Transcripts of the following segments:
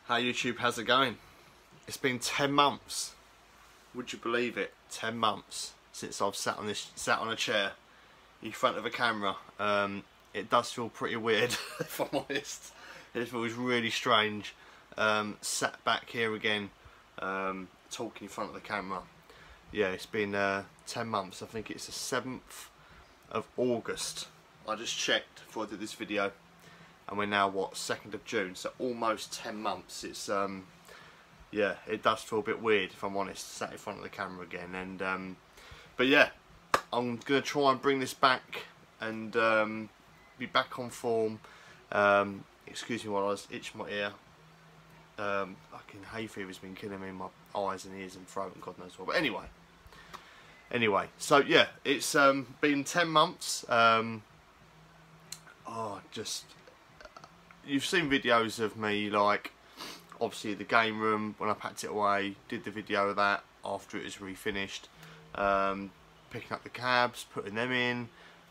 How YouTube, how's it going? It's been 10 months. Would you believe it? 10 months since I've sat on a chair in front of a camera. It does feel pretty weird, if I'm honest. It feels really strange. Sat back here again, talking in front of the camera. Yeah, it's been 10 months. I think it's the 7th of August. I just checked before I did this video. And we're now, what, 2nd of June, so almost 10 months. It's, yeah, it does feel a bit weird, if I'm honest, sat in front of the camera again. And but yeah, I'm going to try and bring this back and be back on form. Excuse me while I was itching my ear. Fucking hay fever's been killing me in my eyes and ears and throat and God knows what. But anyway, so yeah, it's been 10 months. You've seen videos of me, like obviously the game room when I packed it away, did the video of that after it was refinished, picking up the cabs, putting them in.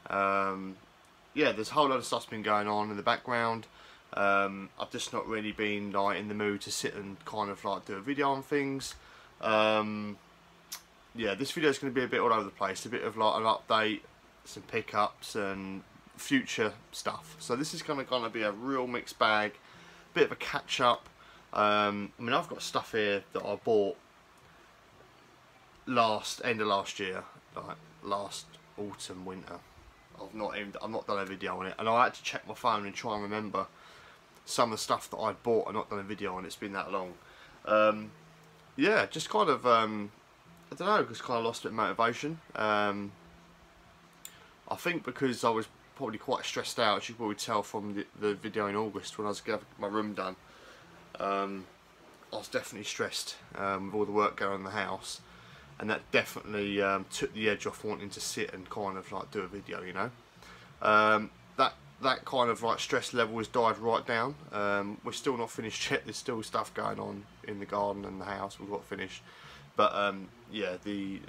Yeah, there's a whole lot of stuff's been going on in the background. I've just not really been like in the mood to sit and kind of like do a video on things. Yeah, this video is going to be a bit all over the place, a bit of like an update, some pickups and future stuff. So this is going to be a real mixed bag, bit of a catch up. I mean, I've got stuff here that I bought end of last year, like last autumn, winter. I've not done a video on it, and I had to check my phone and try and remember some of the stuff that I'd bought and not done a video on. It's been that long. Yeah, just kind of I don't know, just kind of lost a bit of motivation. I think because I was probably quite stressed out, as you can probably tell from the video in August when I was getting my room done. I was definitely stressed with all the work going on in the house, and that definitely took the edge off wanting to sit and kind of like do a video, you know. That kind of like stress level has died right down. We're still not finished yet. There's still stuff going on in the garden and the house we've got finished, but yeah, the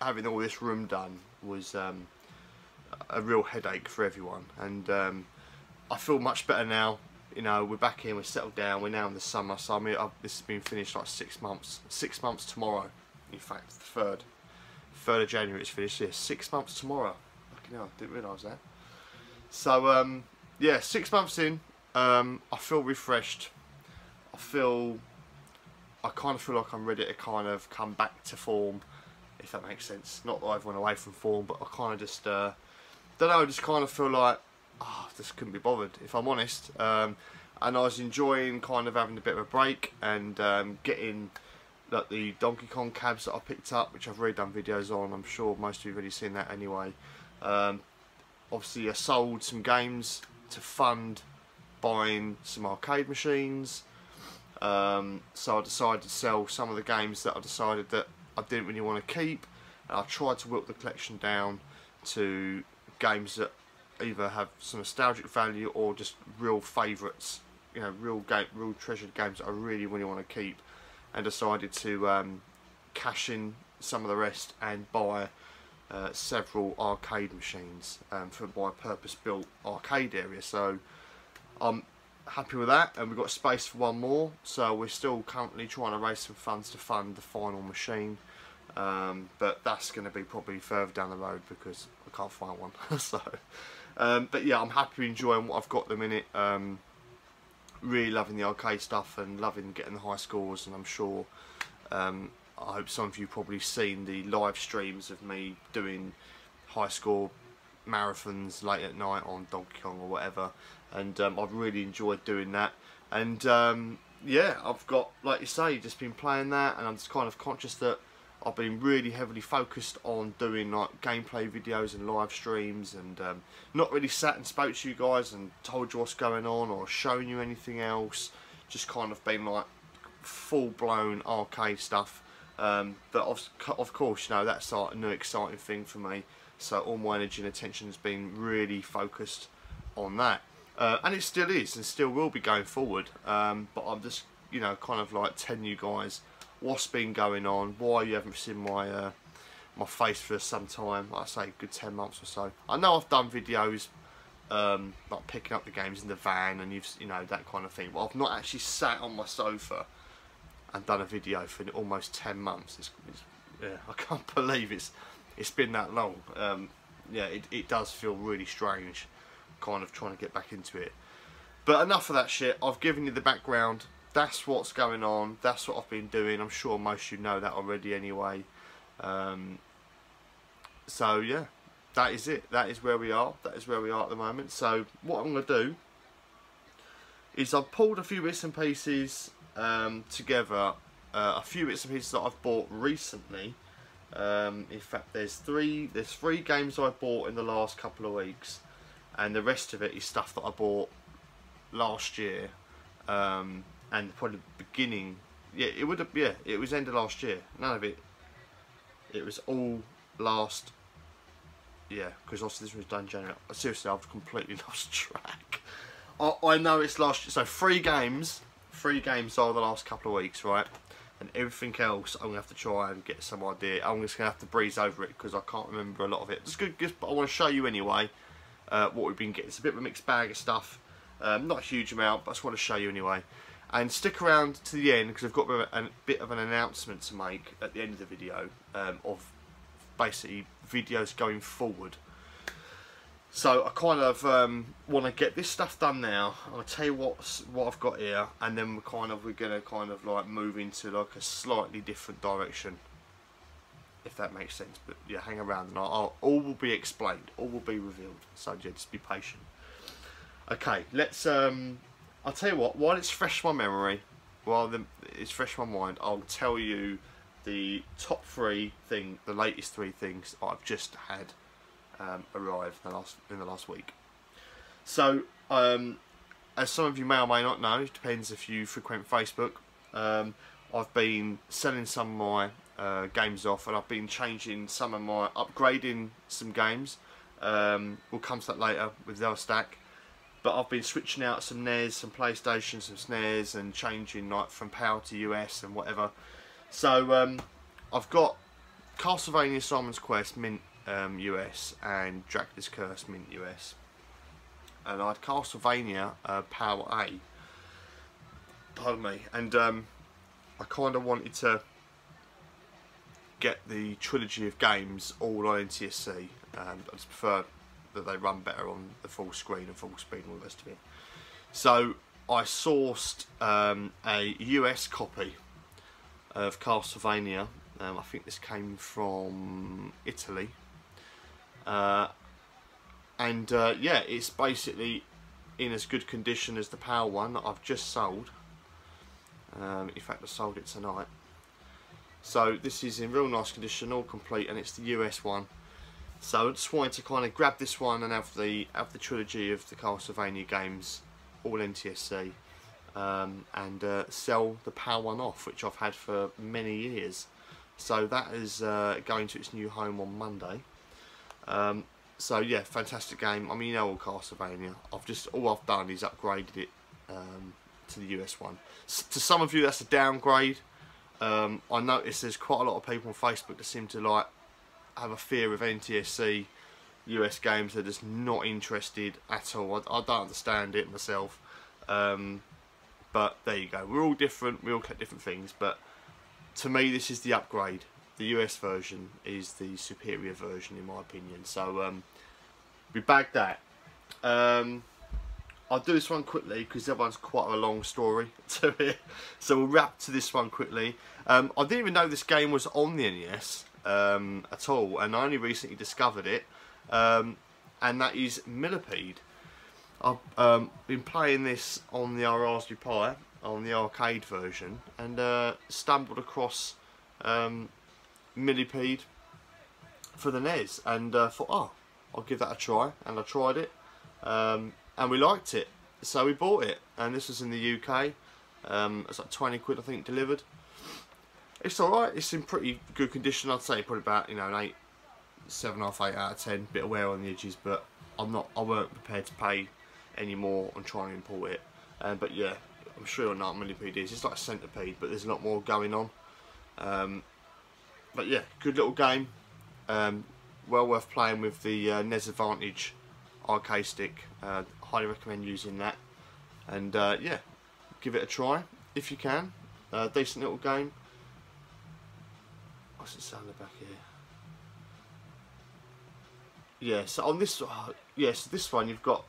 having all this room done was a real headache for everyone, and I feel much better now. You know, we're back in, we're settled down, we're now in the summer, so I mean, this has been finished like 6 months. 6 months tomorrow, in fact, the 3rd of January it's finished. Yeah, 6 months tomorrow. Fucking hell, I didn't realise that. So yeah, 6 months in, I feel refreshed. I kind of feel like I'm ready to kind of come back to form, if that makes sense. Not that I've went away from form, but I kind of just don't know, I just kind of feel like I just couldn't be bothered, if I'm honest. And I was enjoying kind of having a bit of a break and getting like the Donkey Kong cabs that I picked up, which I've already done videos on. I'm sure most of you have already seen that anyway. Obviously I sold some games to fund buying some arcade machines. So I decided to sell some of the games that I decided that I didn't really want to keep, and I tried to whip the collection down to games that either have some nostalgic value or just real favourites, you know, real treasured games that I really want to keep, and decided to cash in some of the rest and buy several arcade machines for my purpose-built arcade area. So I'm happy with that, and we've got space for one more, so we're still currently trying to raise some funds to fund the final machine. But that's going to be probably further down the road because I can't find one. So, but yeah, I'm happy enjoying what I've got at the minute. Really loving the arcade stuff and loving getting the high scores, and I'm sure I hope some of you probably seen the live streams of me doing high score marathons late at night on Donkey Kong or whatever, and I've really enjoyed doing that. And yeah, I've got, like you say, just been playing that, and I'm just kind of conscious that I've been really heavily focused on doing like gameplay videos and live streams, and not really sat and spoke to you guys and told you what's going on or shown you anything else. Just kind of been like full-blown arcade stuff. But of course, you know, that's like a new exciting thing for me. So all my energy and attention has been really focused on that. And it still is and still will be going forward. But I'm just, you know, kind of like telling you guys what's been going on, why you haven't seen my my face for some time. Like I say, good 10 months or so. I know I've done videos like picking up the games in the van and you know, that kind of thing. But I've not actually sat on my sofa and done a video for almost 10 months. Yeah, I can't believe it's been that long. Yeah, it does feel really strange, kind of trying to get back into it. But enough of that shit. I've given you the background. That's what's going on. That's what I've been doing. I'm sure most of you know that already anyway. So yeah, that is it. That is where we are. That is where we are at the moment. So what I'm going to do is I've pulled a few bits and pieces together. A few bits and pieces that I've bought recently. In fact, there's three games I bought in the last couple of weeks, and the rest of it is stuff that I bought last year, and probably the beginning. Yeah, it would have. Yeah, it was end of last year. None of it. It was all last. Yeah, because obviously this was done in January. Seriously, I've completely lost track. I know it's last year. So 3 games are the last couple of weeks, right? And everything else, I'm gonna have to try and get some idea. I'm just gonna have to breeze over it because I can't remember a lot of it. It's good, but I want to show you anyway what we've been getting. It's a bit of a mixed bag of stuff. Not a huge amount, but I just want to show you anyway. And stick around to the end because I've got a bit of an announcement to make at the end of the video of basically videos going forward. So I kind of want to get this stuff done now. I'll tell you what I've got here, and then we're gonna kind of like move into like a slightly different direction, if that makes sense. But yeah, hang around and all will be explained, all will be revealed. So yeah, just be patient. Okay, let's. I'll tell you what. While it's fresh in my memory, it's fresh in my mind, I'll tell you the top 3 things, the latest 3 things I've just had arrived in the last week. So, as some of you may or may not know, it depends if you frequent Facebook. I've been selling some of my games off, and I've been changing some of my, upgrading some games. We'll come to that later with the other stack. But I've been switching out some NES, some PlayStation, some SNES, and changing like from PAL to US and whatever. So I've got Castlevania Simon's Quest Mint US and Dracula's Curse Mint US. And I had Castlevania PAL A. Pardon me. And I kind of wanted to get the trilogy of games all on NTSC. I just prefer that they run better on the full screen and full speed and all the rest of it. So I sourced a US copy of Castlevania. I think this came from Italy. Yeah, it's basically in as good condition as the PAL one that I've just sold. In fact, I sold it tonight. So this is in real nice condition, all complete, and it's the US one. So I just wanted to kind of grab this one and have the trilogy of the Castlevania games, all NTSC, and sell the PAL one off, which I've had for many years. So that is going to its new home on Monday. So yeah, fantastic game. I mean, you know, all Castlevania. All I've done is upgraded it to the US one. To some of you, that's a downgrade. I noticed there's quite a lot of people on Facebook that seem to like have a fear of NTSC US games. They're just not interested at all. I don't understand it myself. But there you go. We're all different. We all get different things. But to me, this is the upgrade. The US version is the superior version, in my opinion. So we bagged that. I'll do this one quickly because that one's quite a long story to it. So we'll wrap to this one quickly. I didn't even know this game was on the NES at all, and I only recently discovered it. And that is Millipede. I've been playing this on the Raspberry Pi, on the arcade version, and stumbled across Millipede for the NES, and thought, oh, I'll give that a try, and I tried it, and we liked it, so we bought it, and this was in the UK. It's like 20 quid, I think, delivered. It's alright, it's in pretty good condition. I'd say probably about, you know, an 8, 7.5, 8 out of 10, bit of wear on the edges, but I weren't prepared to pay any more on trying to import it. But yeah, I'm sure you'll know what Millipede is. It's like a centipede, but there's a lot more going on. But yeah, good little game. Well worth playing with the NES Advantage arcade stick. Highly recommend using that. And yeah, give it a try if you can. Decent little game. What's it sound back here? Yeah, so on this, yes, this one you've got.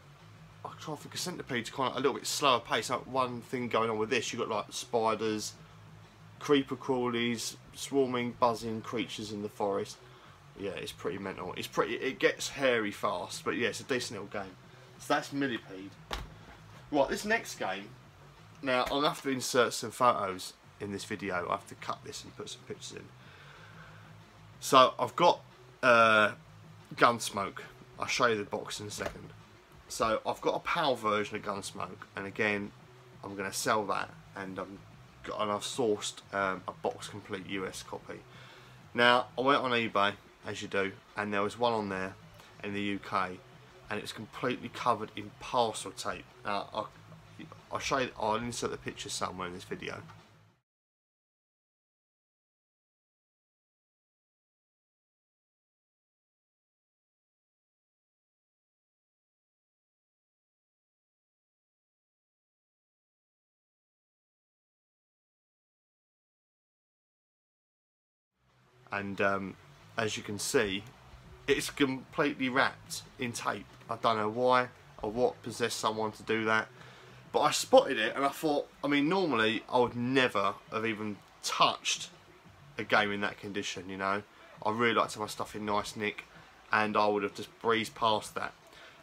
I try to think of Centipede's kind of a little bit slower pace. Like one thing going on with this, you've got like spiders, creeper crawlies, swarming, buzzing creatures in the forest. Yeah, it's pretty mental. It's pretty. It gets hairy fast, but yeah, it's a decent little game. So that's Millipede. Right, this next game. Now I'll have to insert some photos in this video. I have to cut this and put some pictures in. So I've got Gunsmoke. I'll show you the box in a second. So I've got a PAL version of Gunsmoke, and again, I'm going to sell that, and I've sourced a box complete US copy. Now I went on eBay, as you do, and there was one on there in the UK, and it's completely covered in parcel tape. Now I'll show you. I'll insert the picture somewhere in this video. And as you can see, it's completely wrapped in tape. I don't know why or what possessed someone to do that, but I spotted it and I thought, I mean, normally I would never have even touched a game in that condition, you know. I really like to have my stuff in nice nick, and I would have just breezed past that.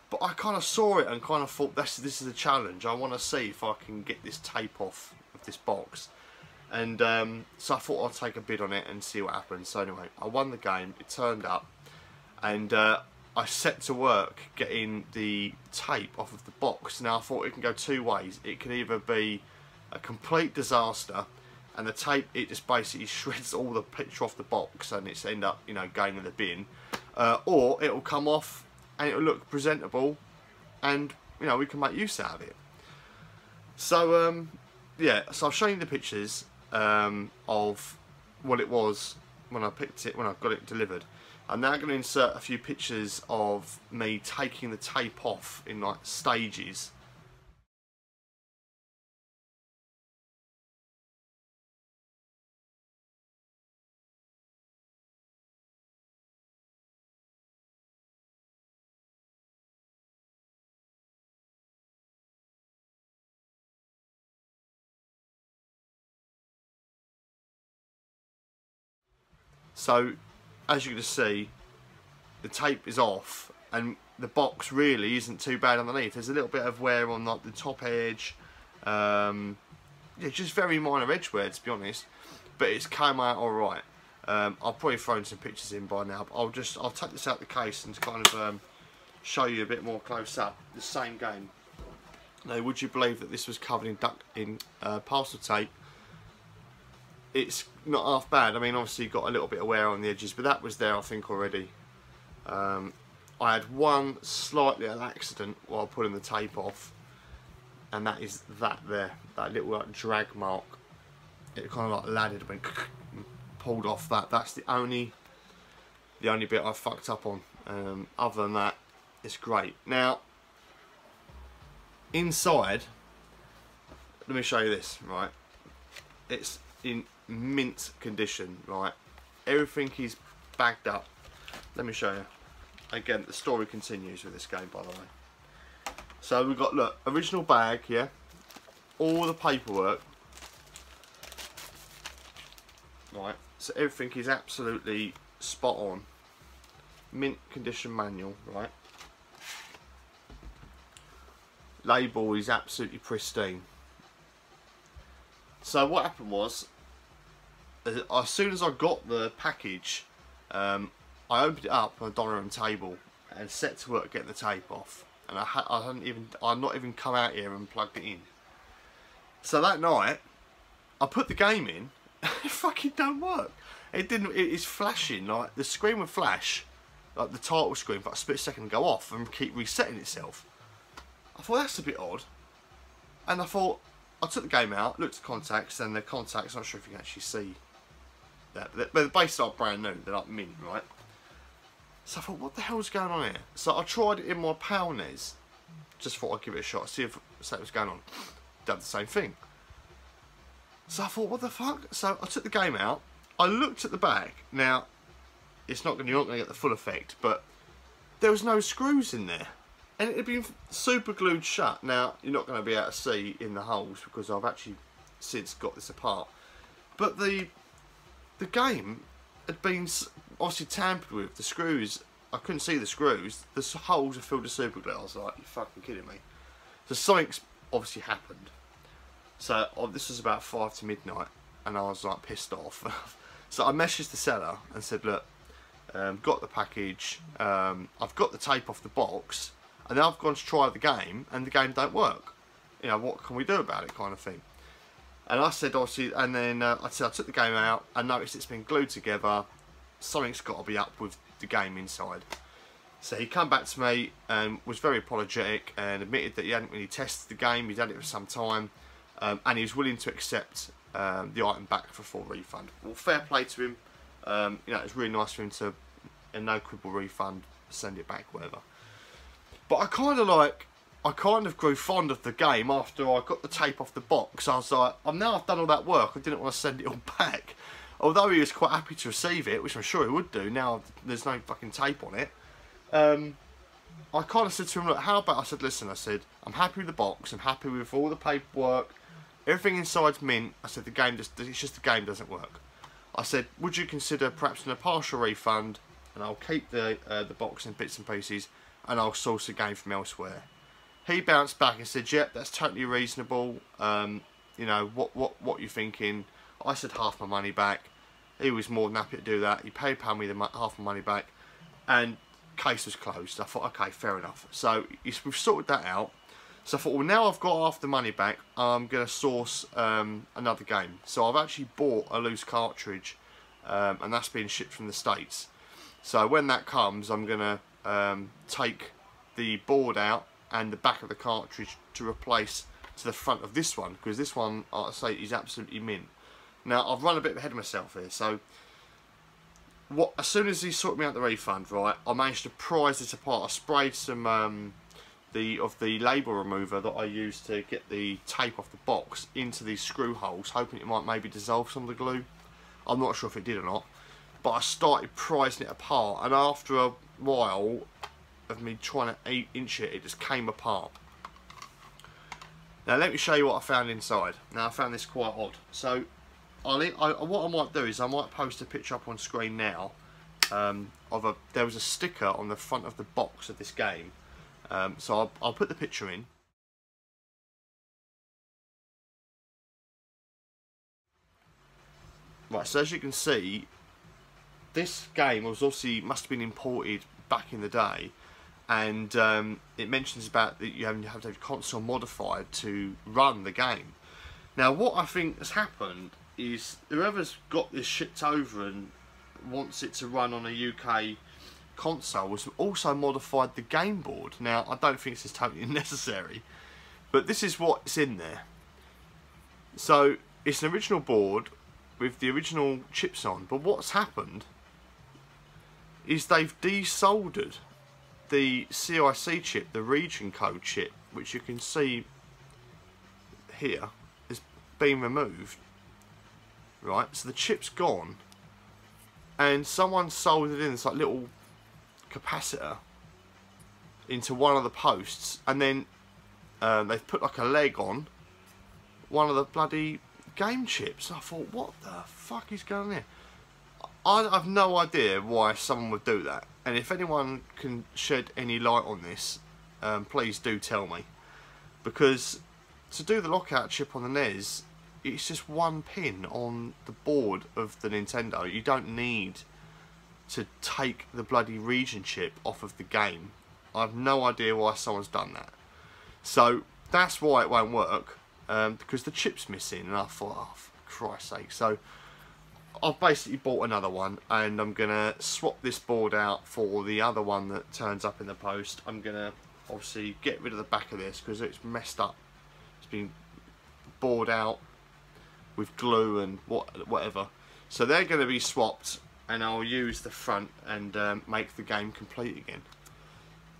But I kind of saw it and kind of thought, this is a challenge. I want to see if I can get this tape off of this box. And so I thought I'd take a bid on it and see what happens. So anyway, I won the game, it turned up, and I set to work getting the tape off of the box. Now I thought it can go two ways. It can either be a complete disaster, and the tape, it just basically shreds all the picture off the box and it's end up, you know, going in the bin, or it'll come off and it'll look presentable, and you know, we can make use out of it. So yeah, so I've shown you the pictures of what it was when I picked it, when I got it delivered. I'm now going to insert a few pictures of me taking the tape off in like stages. So, as you can see, the tape is off, and the box really isn't too bad underneath. There's a little bit of wear on like the top edge, yeah, just very minor edge wear, to be honest. But it's come out all right. I'll probably throw some pictures in by now. But I'll take this out the case and kind of show you a bit more close up. The same game. Now, would you believe that this was covered in parcel tape? It's not half bad. I mean, obviously you've got a little bit of wear on the edges, but that was there, I think, already. I had one slight little accident while pulling the tape off, and that is that there, that little like drag mark. It kind of like laddered when pulled off that. That's the only bit I fucked up on. Other than that, it's great. Now, inside, let me show you this. Right, it's in mint condition, right? Everything is bagged up. Let me show you. Again, the story continues with this game, by the way. So we've got, look, original bag, yeah? All the paperwork. Right, so everything is absolutely spot on. Mint condition manual, right? Label is absolutely pristine. So what happened was, as soon as I got the package, I opened it up on a dining room table and set to work getting the tape off, and I'd not even come out here and plugged it in. So that night, I put the game in, and it fucking don't work. It didn't. It's flashing, like the screen would flash, like the title screen, for a split second and go off and keep resetting itself. I thought that's a bit odd, and I thought, I took the game out, looked at the contacts, and the contacts, I'm not sure if you can actually see that, but they're basically like brand new, they're like mint, right? So I thought, what the hell's going on here? So I tried it in my PAL NES. Just thought I'd give it a shot, see if something was going on. Done the same thing. So I thought, what the fuck? So I took the game out. I looked at the back. Now, you're not going to get the full effect, but there was no screws in there. And it had been super glued shut. Now, you're not going to be able to see in the holes because I've actually since got this apart. But the game had been obviously tampered with. The screws, I couldn't see the screws. The holes are filled with super glue. I was like, you're fucking kidding me. So something's obviously happened. So this was about 5 to midnight and I was like pissed off. So I messaged the seller and said, look, got the package, I've got the tape off the box, and then I've gone to try the game and the game don't work. You know, what can we do about it, kind of thing. And I said, obviously, and then I took the game out and noticed it's been glued together. Something's got to be up with the game inside. So he come back to me and was very apologetic and admitted that he hadn't really tested the game, he'd had it for some time, and he was willing to accept the item back for full refund. Well, fair play to him. You know, it was really nice for him to, a no quibble refund, send it back, whatever. But I kind of grew fond of the game after I got the tape off the box. I was like, now I've done all that work, I didn't want to send it all back. Although he was quite happy to receive it, which I'm sure he would do, now there's no fucking tape on it. I kind of said to him, look, how about, I said, listen, I said, I'm happy with the box, I'm happy with all the paperwork, everything inside's mint. I said, it's just the game doesn't work. I said, would you consider perhaps a partial refund, and I'll keep the box in bits and pieces, and I'll source the game from elsewhere. He bounced back and said, yep, that's totally reasonable. You know, what you thinking? I said half my money back. He was more than happy to do that. He paid me half my money back, and case was closed. I thought, okay, fair enough. So we've sorted that out. So I thought, well, now I've got half the money back, I'm going to source another game. So I've actually bought a loose cartridge, and that's been shipped from the States. So when that comes, I'm going to take the board out and the back of the cartridge to replace to the front of this one, because this one, I say, is absolutely mint. Now, I've run a bit ahead of myself here, so as soon as he sorted me out the refund, right, I managed to prise this apart. I sprayed some of the label remover that I used to get the tape off the box into these screw holes, hoping it might maybe dissolve some of the glue. I'm not sure if it did or not, but I started prising it apart, and after a while of me trying to inch it, it just came apart. Now let me show you what I found inside. Now I found this quite odd. So what I might do is I might post a picture up on screen now there was a sticker on the front of the box of this game. So I'll put the picture in. Right, so as you can see, this game was obviously must have been imported back in the day, and it mentions about that you have to have a console modified to run the game. Now, what I think has happened is whoever's got this shipped over and wants it to run on a UK console has also modified the game board. Now, I don't think this is totally necessary, but this is what's in there. So it's an original board with the original chips on, but what's happened is they've desoldered the CIC chip, the region code chip, which you can see here, is being removed. Right, so the chip's gone, and someone soldered in this like little capacitor into one of the posts, and then they've put like a leg on one of the bloody game chips. I thought, what the fuck is going on here? I have no idea why someone would do that, and if anyone can shed any light on this, please do tell me, because to do the lockout chip on the NES, it's just one pin on the board of the Nintendo. You don't need to take the bloody region chip off of the game. I have no idea why someone's done that. So that's why it won't work, because the chip's missing, and I thought, oh, for Christ's sake. So I've basically bought another one, and I'm going to swap this board out for the other one that turns up in the post. I'm going to obviously get rid of the back of this because it's messed up. It's been bored out with glue and whatever. So they're going to be swapped, and I'll use the front and make the game complete again.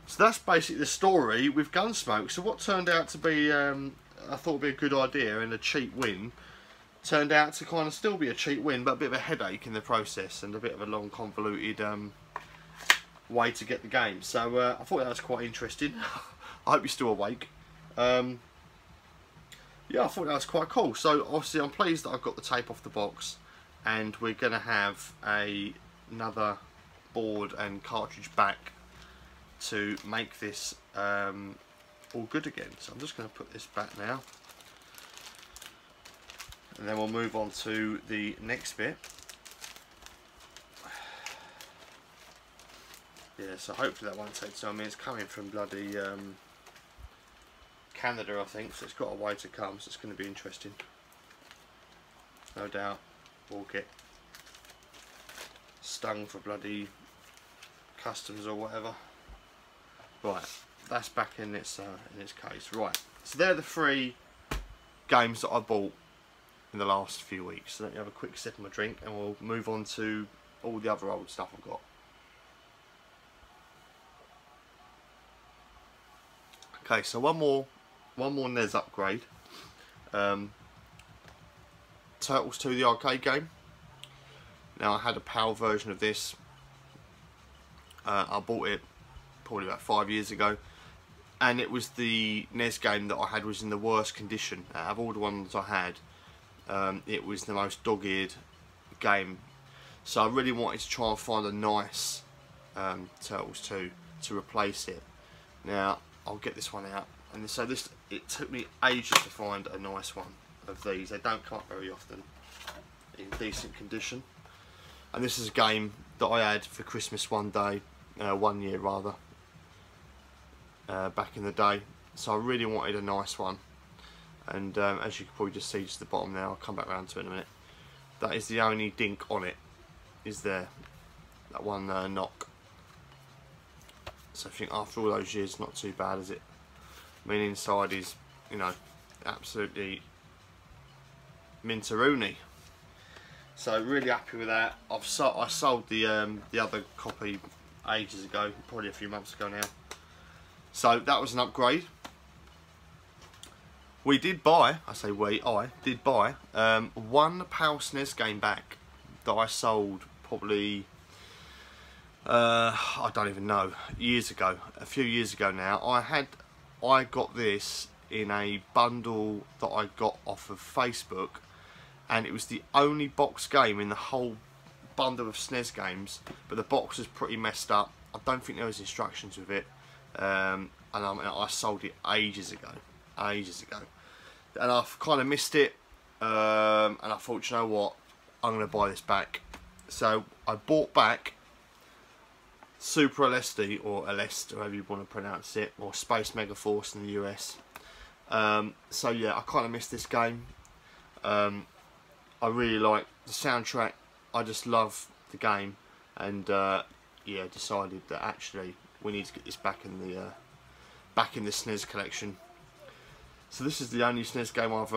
So that's basically the story with Gunsmoke. So what turned out to be, I thought would be a good idea and a cheap win, turned out to kind of still be a cheap win, but a bit of a headache in the process and a bit of a long, convoluted way to get the game. So I thought that was quite interesting. I hope you're still awake. Yeah, I thought that was quite cool. So obviously I'm pleased that I've got the tape off the box, and we're going to have another board and cartridge back to make this all good again. So I'm just going to put this back now, and then we'll move on to the next bit. Yeah, so hopefully that won't take too long. I mean, it's coming from bloody Canada, I think, so it's got a way to come, so it's going to be interesting. No doubt we'll get stung for bloody customs or whatever. Right, that's back in its case. Right, so they're the 3 games that I bought in the last few weeks. So let me have a quick sip of my drink, and we'll move on to all the other old stuff I've got. Okay, so one more NES upgrade. Turtles 2, the arcade game. Now I had a PAL version of this. I bought it probably about 5 years ago, and it was the NES game that I had was in the worst condition. Out of all the ones I had, it was the most dog-eared game. So I really wanted to try and find a nice Turtles 2 to replace it. Now I'll get this one out, and so it took me ages to find a nice one of these. They don't come up very often in decent condition, and this is a game that I had for Christmas one year rather, back in the day. So I really wanted a nice one, and as you can probably just see just the bottom now, I'll come back around to it in a minute. That is the only dink on it, is there, that one knock. So I think after all those years, not too bad, is it? I mean, inside is, you know, absolutely mintaroony. So really happy with that. I sold the other copy ages ago, probably a few months ago now. So that was an upgrade. We did buy, I did buy one PAL SNES game back that I sold probably, I don't even know, years ago, a few years ago now. I got this in a bundle that I got off of Facebook, and it was the only box game in the whole bundle of SNES games, but the box was pretty messed up. I don't think there was instructions with it, and I sold it ages ago, and I've kind of missed it, and I thought, you know what, I'm going to buy this back. So I bought back Super LSD, or Aleste, however you want to pronounce it, or Space Megaforce in the US. So yeah, I kind of missed this game. I really like the soundtrack. I just love the game, and yeah, decided that actually we need to get this back in the SNES collection. So this is the only SNES game I've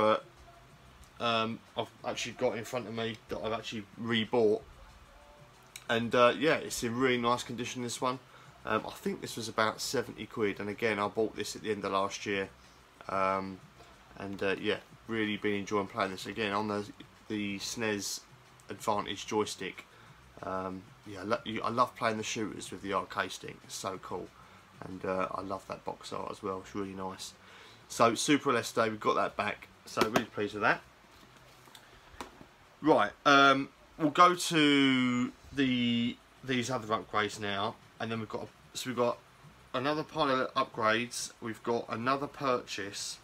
actually got in front of me that I've actually re-bought. And yeah, it's in really nice condition, this one. I think this was about 70 quid, and again I bought this at the end of last year, and yeah, really been enjoying playing this again on the SNES Advantage joystick. Yeah, I love playing the shooters with the arcade stick. It's so cool, and I love that box art as well. It's really nice. So Super LSD, we've got that back, so really pleased with that. Right, we'll go to these other upgrades now, and then we've got another pile of upgrades, we've got another purchase,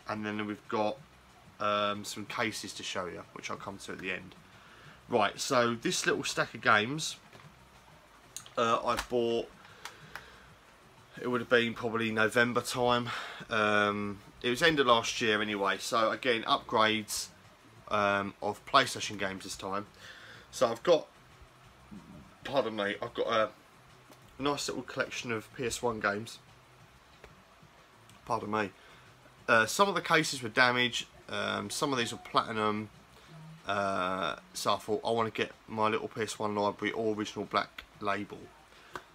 and then we've got some cases to show you, which I'll come to at the end. Right, so this little stack of games I bought, it would have been probably November time. It was end of last year anyway, so again, upgrades of PlayStation games this time. So I've got, pardon me, I've got a nice little collection of PS1 games. Pardon me. Some of the cases were damaged, some of these were platinum, So I thought I want to get my little PS1 library all original black label.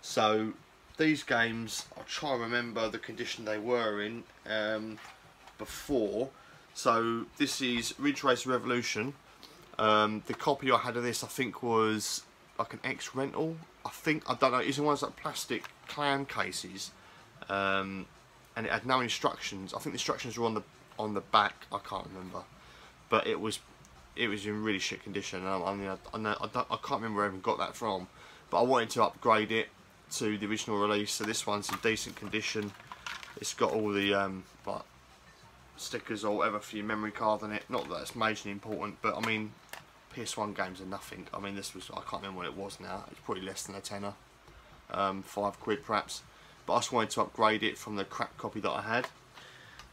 So these games, I'll try and remember the condition they were in before. So this is Ridge Racer Revolution. The copy I had of this, I think, was like an ex-rental. I don't know, it's in one of those like plastic clan cases, and it had no instructions. I think the instructions were on the back. I can't remember, but it was in really shit condition. I can't remember where I even got that from, but I wanted to upgrade it to the original release. So this one's in decent condition. It's got all the like stickers or whatever for your memory card on it. Not that it's majorly important, but I mean, PS1 games are nothing. I mean, this was, I can't remember what it was now. It's probably less than a tenner, £5 perhaps. But I just wanted to upgrade it from the crap copy that I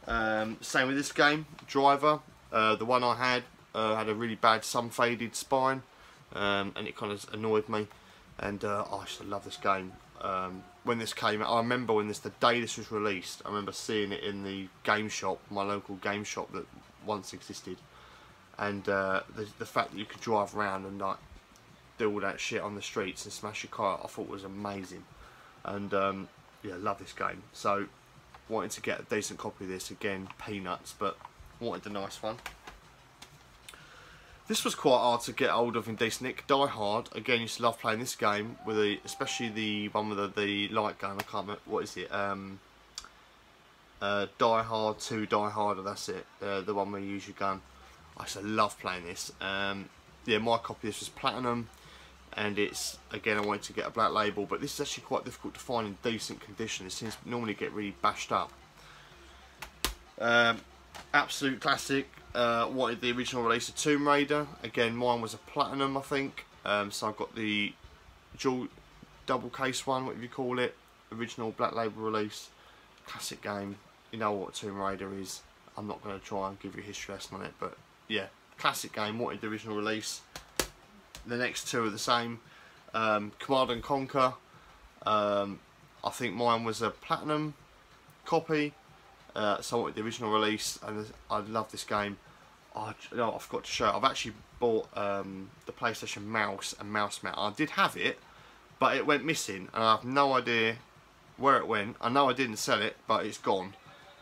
had. Same with this game, Driver. The one I had a really bad sun-faded spine, and it kind of annoyed me. And I used to love this game. When this came out, I remember the day this was released, I remember seeing it in the game shop, my local game shop that once existed. And the fact that you could drive around and like do all that shit on the streets and smash your car, I thought was amazing. And yeah, love this game. So wanted to get a decent copy of this, again peanuts, but wanted the nice one. This was quite hard to get hold of in decent nick. Die Hard, again, used to love playing this game with especially the one with the light gun. I can't remember, what is it? Die Hard 2, Die Harder, that's it. The one where you use your gun. I used to love playing this. Yeah, my copy of this was Platinum, and it's, again, I wanted to get a black label, but this is actually quite difficult to find in decent condition. It seems to normally get really bashed up. Absolute classic. Wanted the original release of Tomb Raider. Again, mine was a Platinum, I think. So I've got the dual double case one, whatever you call it. Original black label release. Classic game. You know what Tomb Raider is. I'm not going to try and give you a history lesson on it, but yeah, classic game. Wanted the original release. The next two are the same. Command and Conquer. I think mine was a Platinum copy. So I wanted the original release, and I love this game. I forgot to show it. I've actually bought the PlayStation mouse and mouse mat. I did have it, but it went missing, and I have no idea where it went. I know I didn't sell it, but it's gone.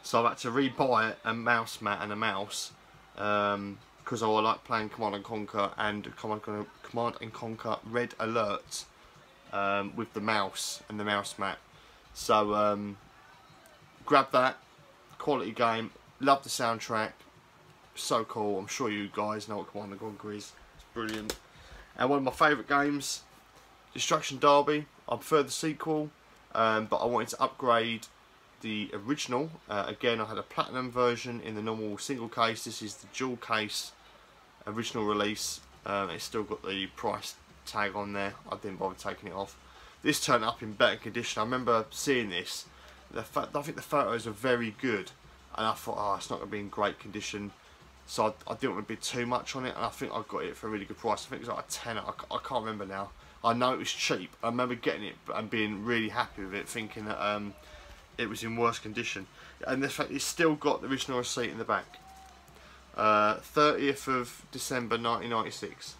So I've had to rebuy a mouse mat and a mouse, because I like playing Command and Conquer and Command and Conquer Red Alert with the mouse and the mouse mat. So grab that. Quality game, love the soundtrack, so cool. I'm sure you guys know what Command & Conquer is. It's brilliant. And one of my favourite games, Destruction Derby. I prefer the sequel, but I wanted to upgrade the original. Again, I had a Platinum version in the normal single case. This is the dual case original release. It's still got the price tag on there. I didn't bother taking it off. This turned up in better condition. I remember seeing this. I think the photos are very good, and I thought, oh, it's not going to be in great condition, so I didn't want to bid too much on it, and I think I got it for a really good price. I think it was like a tenner. I can't remember now. I know it was cheap. I remember getting it and being really happy with it, thinking that it was in worse condition. And the fact it's still got the original receipt in the back. 30th of December 1996.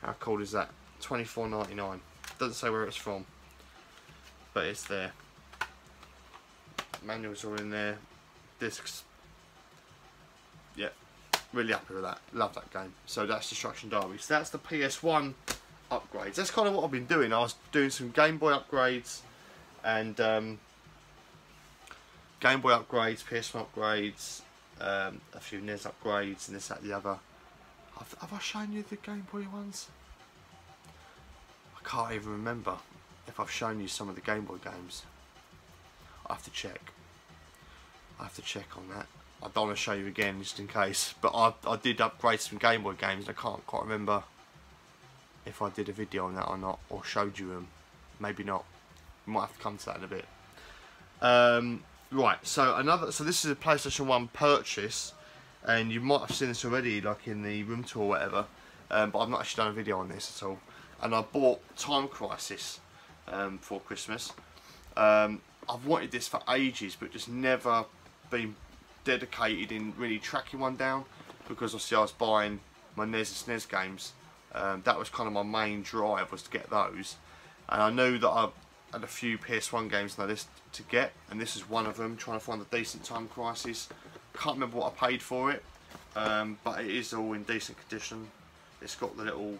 How cool is that? $24.99. Doesn't say where it's from, but it's there. Manuals are in there, discs. Yeah, really happy with that. Love that game. So that's Destruction Derby. So that's the PS1 upgrades. That's kind of what I've been doing. I was doing some Game Boy upgrades and Game Boy upgrades, PS1 upgrades, a few NES upgrades, and this, that, the other. Have I shown you the Game Boy ones? I can't even remember if I've shown you some of the Game Boy games. I have to check. I have to check on that. I don't want to show you again just in case, but I did upgrade some Game Boy games. I can't quite remember if I did a video on that or not, or showed you them. Maybe not. We might have to come to that in a bit. Right. So this is a PlayStation 1 purchase, and you might have seen this already, like in the room tour or whatever. But I've not actually done a video on this at all. And I bought Time Crisis for Christmas. I've wanted this for ages, but just never been dedicated in really tracking one down, because obviously I was buying my NES and SNES games. That was kind of my main drive, was to get those. And I knew that I had a few PS1 games on the list to get, and this is one of them, trying to find a decent Time Crisis. Can't remember what I paid for it, but it is all in decent condition. It's got the little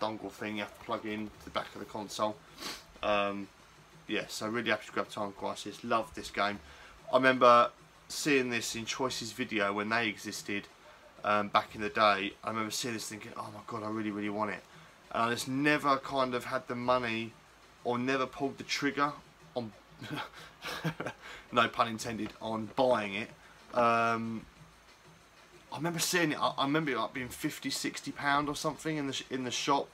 dongle thing you have to plug in to the back of the console. Yeah, so really happy to grab Time Crisis. Love this game. I remember seeing this in Choice's video when they existed back in the day. I remember seeing this thinking, oh my god, I really, really want it. And I just never kind of had the money, or never pulled the trigger on, no pun intended, on buying it. I remember seeing it, I remember it like being £50–60 or something in the shop,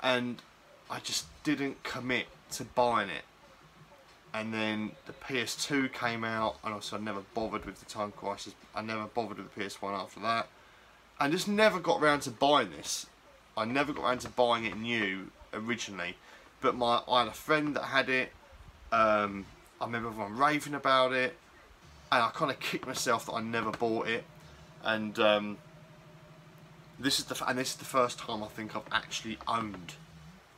and I just didn't commit to buying it. And then the PS2 came out, and also I never bothered with the Time Crisis. I never bothered with the PS1 after that, and just never got around to buying this. I never got around to buying it new originally, but I had a friend that had it. I remember everyone raving about it, and I kind of kicked myself that I never bought it. And this is the first time I think I've actually owned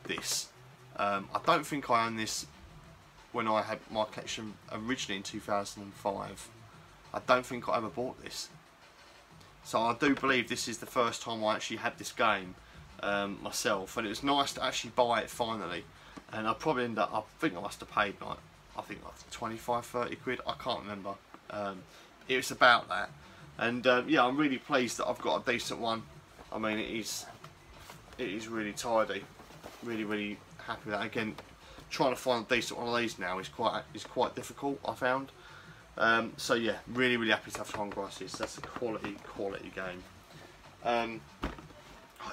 this. I don't think I owned this when I had my collection originally in 2005. I don't think I ever bought this. So I do believe this is the first time I actually had this game myself, and it was nice to actually buy it finally. And I probably ended up, I think I must have paid like, I think like 25–30 quid, I can't remember. It was about that. And yeah, I'm really pleased that I've got a decent one. I mean, it is really tidy. Really, really happy with that. Again, trying to find a decent one of these now is quite difficult, I found. So yeah, really, really happy to have Time Crisis. That's a quality game. Do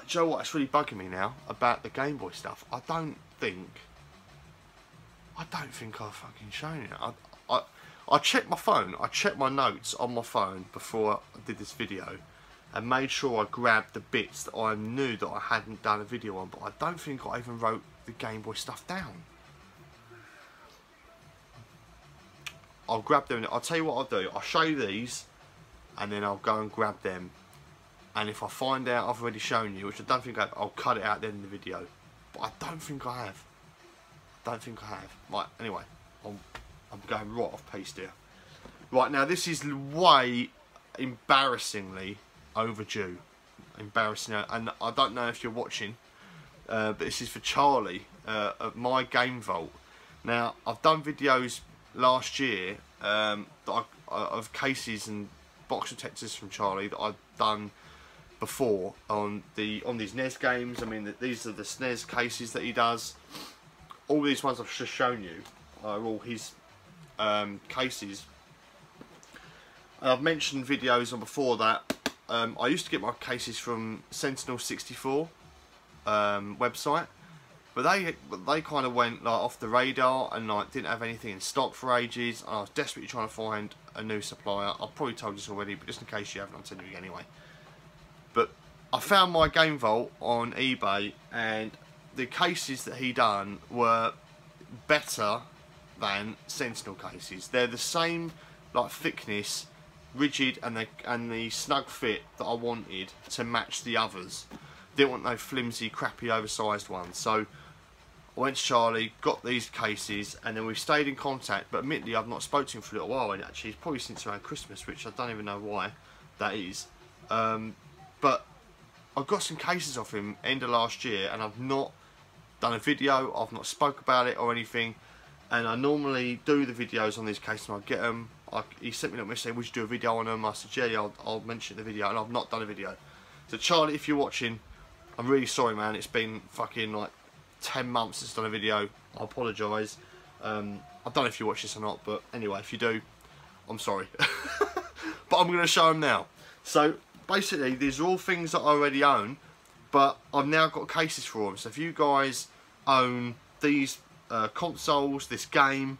you know what? It's really bugging me now about the Game Boy stuff. I don't think I've fucking shown it. I checked my phone. I checked my notes on my phone before I did this video, and made sure I grabbed the bits that I knew that I hadn't done a video on. But I don't think I even wrote the Game Boy stuff down. I'll grab them. I'll tell you what I'll do. I'll show you these, and then I'll go and grab them. And if I find out I've already shown you, which I don't think I have, I'll cut it out at the end of the video. But I don't think I have. Right, anyway, I'm going right off piste here. Right, now this is way embarrassingly overdue. Embarrassing, and I don't know if you're watching, but this is for Charlie at MyGameVault. Now, I've done videos last year of cases and box protectors from Charlie that I've done before on these NES games. I mean, these are the SNES cases that he does. All these ones I've just shown you are all his cases. And I've mentioned videos on before that. I used to get my cases from Sentinel64 website, but they kind of went like off the radar and like didn't have anything in stock for ages. And I was desperately trying to find a new supplier. I've probably told you this already, but just in case you haven't, I'm telling you anyway. But I found MyGameVault on eBay, and the cases that he done were better than Sentinel cases. They're the same like thickness, rigid, and the snug fit that I wanted to match the others. Didn't want no flimsy, crappy, oversized ones. So I went to Charlie, got these cases, and then we've stayed in contact. But admittedly, I've not spoken to him for a little while, and actually, probably since around Christmas, which I don't even know why that is. But I got some cases off him end of last year, and I've not done a video. I've not spoke about it or anything. And I normally do the videos on these cases when I get them. He sent me a message saying, would you do a video on them? I said, yeah, I'll mention the video, and I've not done a video. So Charlie, if you're watching, I'm really sorry, man. It's been fucking like 10 months since I've done a video. I apologise. I don't know if you watch this or not, but anyway, if you do, I'm sorry. But I'm going to show them now. So basically, these are all things that I already own, but I've now got cases for them. So if you guys own these consoles, this game,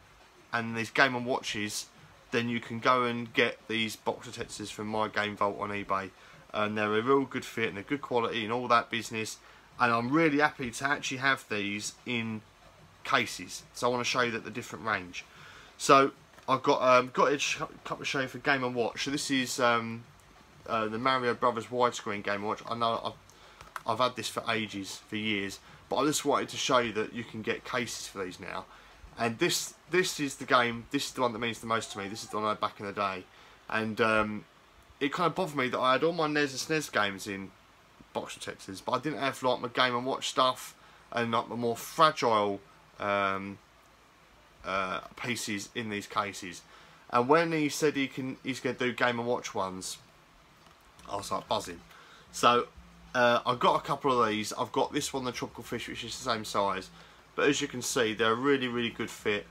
and these Game & Watches, then you can go and get these box protectors from MyGameVault on eBay. And they're a real good fit and they're good quality and all that business. And I'm really happy to actually have these in cases. So I want to show you that the different range. So I've got a couple to show you for Game & Watch. So this is the Mario Brothers widescreen Game & Watch. I know I've had this for ages, for years, but I just wanted to show you that you can get cases for these now. And this is the game, this is the one that means the most to me. This is the one I had back in the day. And it kind of bothered me that I had all my NES and SNES games in box protectors, but I didn't have like my Game & Watch stuff and like the more fragile pieces in these cases. And when he said he's going to do Game & Watch ones, I was like buzzing. So I've got a couple of these. I've got this one, the Tropical Fish, which is the same size, but as you can see, they're a really good fit.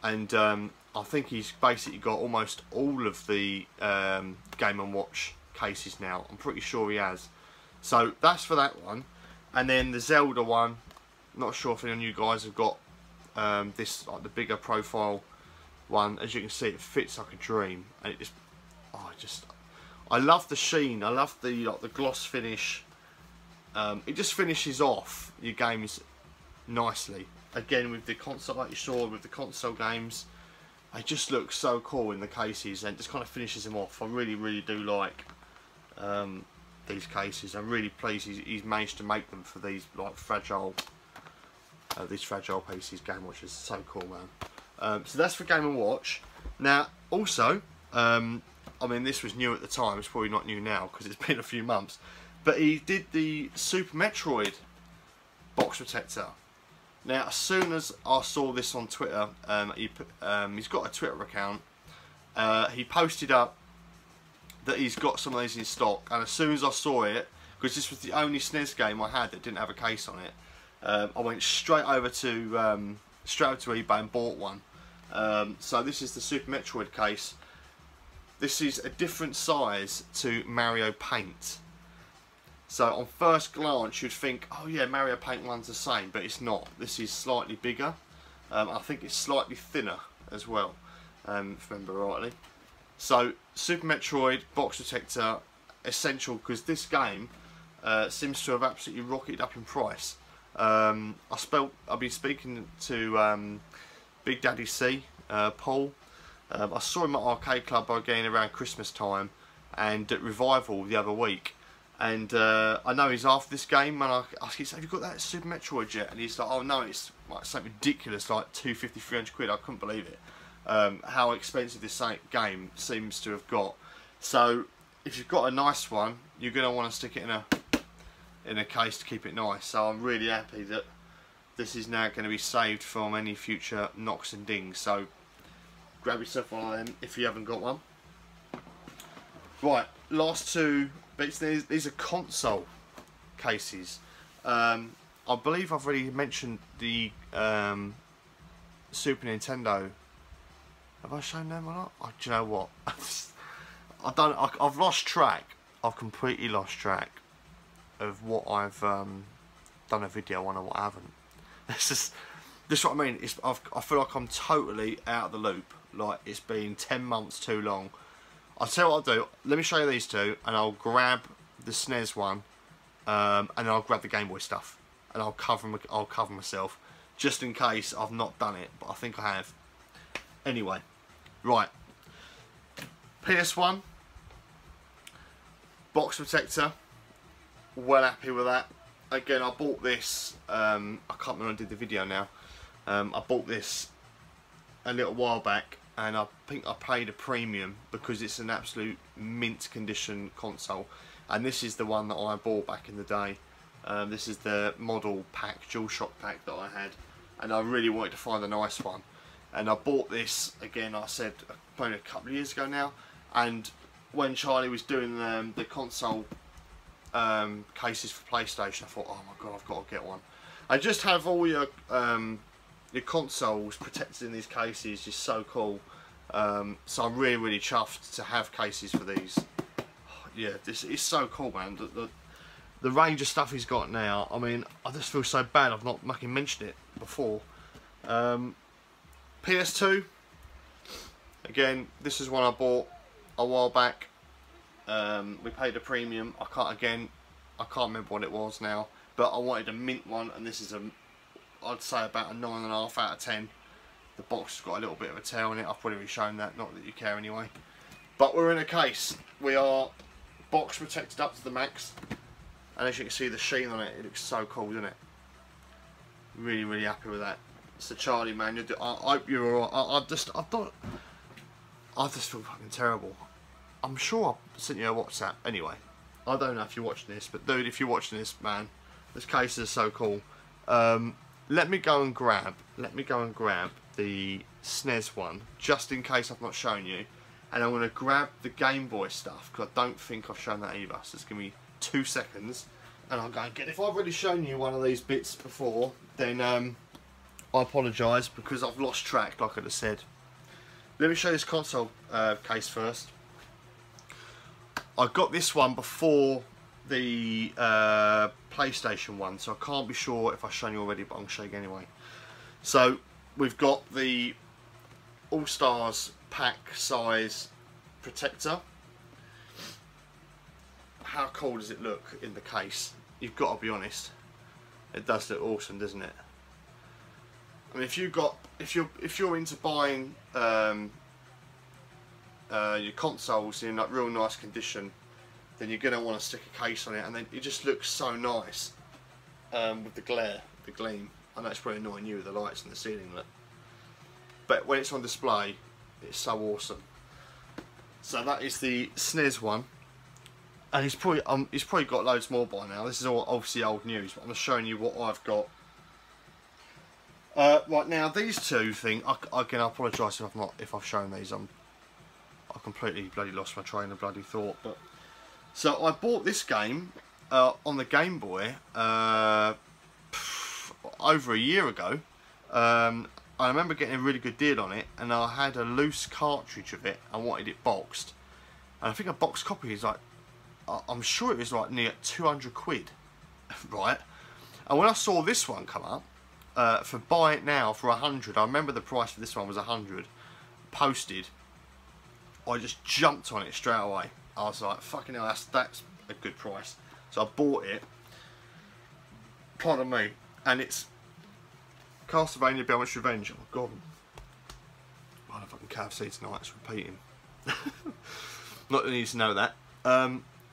And I think he's basically got almost all of the Game & Watch cases now. I'm pretty sure he has. So that's for that one. And then the Zelda one, not sure if any of you guys have got this, like the bigger profile one. As you can see, it fits like a dream, and it just, I love the sheen. I love the like the gloss finish. It just finishes off your games nicely. Again, with the console, like you saw with the console games, they just look so cool in the cases, and just kind of finishes them off. I really do like these cases. I'm really pleased he's managed to make them for these like fragile, these fragile pieces, Game Watches. So cool, man. So that's for Game & Watch. Now, also, I mean, this was new at the time. It's probably not new now because it's been a few months. But he did the Super Metroid box protector. Now, as soon as I saw this on Twitter, he's got a Twitter account. He posted up that he's got some of these in stock, and as soon as I saw it, because this was the only SNES game I had that didn't have a case on it, I went straight over to eBay and bought one. So this is the Super Metroid case. This is a different size to Mario Paint. So on first glance you'd think, oh yeah, Mario Paint one's the same, but it's not. This is slightly bigger. I think it's slightly thinner as well, if I remember rightly. So Super Metroid box protector, essential, because this game seems to have absolutely rocketed up in price. I've been speaking to Big Daddy C, Paul. I saw him at Arcade Club again around Christmas time, and at Revival the other week. And I know he's after this game, and I asked him, have you got that Super Metroid yet? And he's like, oh no, it's like something ridiculous, like 250, 300 quid. I couldn't believe it. How expensive this game seems to have got. So if you've got a nice one, you're going to want to stick it in a case to keep it nice. So I'm really happy that this is now going to be saved from any future knocks and dings. So grab yourself one of them if you haven't got one. Right, last two bits. These are console cases. I believe I've already mentioned the Super Nintendo. Have I shown them or not? Oh, do you know what? I've lost track. I've completely lost track of what I've done a video on and what I haven't. This is what I mean. I feel like I'm totally out of the loop. Like it's been 10 months too long. I'll tell you what I'll do. Let me show you these two, and I'll grab the SNES one, and then I'll grab the Game Boy stuff, and I'll cover myself, just in case I've not done it. But I think I have. Anyway, right. PS1 box protector. Well happy with that. Again, I bought this. I can't remember when I did the video now. I bought this a little while back, and I think I paid a premium because it's an absolute mint condition console. And this is the one that I bought back in the day. This is the model pack, DualShock pack that I had, and I really wanted to find a nice one. And I bought this, again, I said probably a couple of years ago now, and when Charlie was doing the console cases for PlayStation, I thought, oh my god, I've got to get one. I just have all your consoles protected in these cases, just so cool. So I'm really chuffed to have cases for these. Yeah, this is so cool, man. The range of stuff he's got now, I mean, I just feel so bad I've not fucking mentioned it before. PS2, again, this is one I bought a while back. We paid a premium. I can't remember what it was now, but I wanted a mint one, and this is I'd say about a 9.5 out of 10. The box has got a little bit of a tear on it. I've probably shown that, not that you care anyway. But we're in a case. We are box protected up to the max, and as you can see the sheen on it, it looks so cool, doesn't it? Really, really happy with that. So Charlie, man, I hope you're alright. I just feel fucking terrible. I'm sure I sent you a WhatsApp. Anyway, I don't know if you're watching this, but dude, if you're watching this, man, this case is so cool. Let me go and grab the SNES one, just in case I've not shown you, and I'm going to grab the Game Boy stuff, because I don't think I've shown that either. So just give me 2 seconds, and I'll go and get it. If I've already shown you one of these bits before, then I apologise, because I've lost track, like I just said. Let me show you this console case first. I got this one before the PlayStation one, so I can't be sure if I've shown you already, but I'm going to show you anyway. So we've got the All-Stars pack size protector. How cool does it look in the case? You've got to be honest, it does look awesome, doesn't it? I mean, if you're into buying your consoles in like real nice condition, then you're gonna want to stick a case on it, and then it just looks so nice with the glare, the gleam. I know it's probably annoying you with the lights in the ceiling, but when it's on display, it's so awesome. So that is the SNES one, and he's probably got loads more by now. This is all obviously old news, but I'm just showing you what I've got. Right now, these two things. Again, I apologise if I've shown these. I completely bloody lost my train of bloody thought. But so I bought this game on the Game Boy over a year ago. I remember getting a really good deal on it, and I had a loose cartridge of it. I wanted it boxed, and I think a boxed copy is like, I'm sure it was like near 200 quid, right? And when I saw this one come up. For buy it now for 100, I remember the price for this one was 100 posted. I just jumped on it straight away. I was like, fucking hell, that's a good price. So I bought it, pardon me, and it's Castlevania Belmont's Revenge. Oh god, I don't fucking KFC tonight, it's repeating. Not that you need to know that.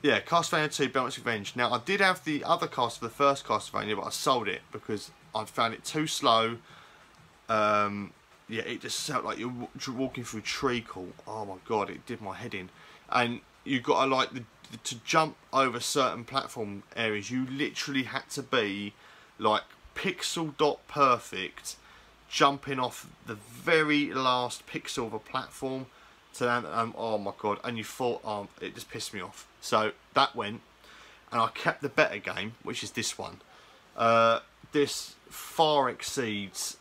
Yeah, Castlevania 2 Belmont's Revenge. Now I did have the other cast for the first Castlevania, but I sold it because I found it too slow. Yeah, it just felt like you're walking through treacle. Oh my god, it did my head in. And you got to like to jump over certain platform areas. You literally had to be like pixel dot perfect, jumping off the very last pixel of a platform to land. Oh my god! And you thought, it just pissed me off. So that went, and I kept the better game, which is this one. This far exceeds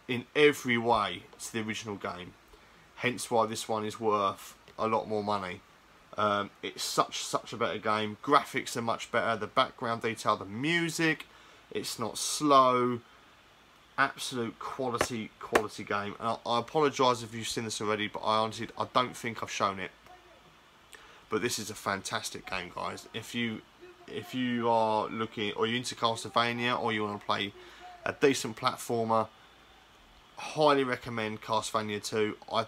in every way to the original game, hence why this one is worth a lot more money. It's such a better game. Graphics are much better, the background detail, the music, it's not slow. Absolute quality game. And I apologise if you've seen this already, but I don't think I've shown it. But this is a fantastic game, guys. If you are looking, or you're into Castlevania, or you want to play a decent platformer, highly recommend Castlevania 2. I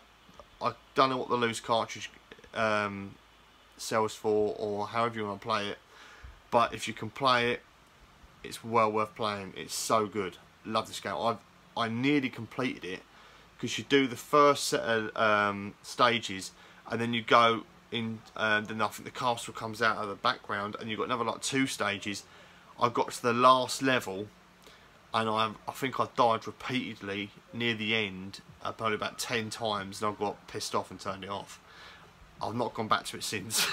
don't know what the loose cartridge sells for, or however you want to play it, but if you can play it, it's well worth playing. It's so good. Love this game. I nearly completed it, because you do the first set of stages, and then you go in, then I think the castle comes out of the background, and you've got another like 2 stages. I got to the last level, and I think I died repeatedly near the end, probably about 10 times, and I got pissed off and turned it off. I've not gone back to it since,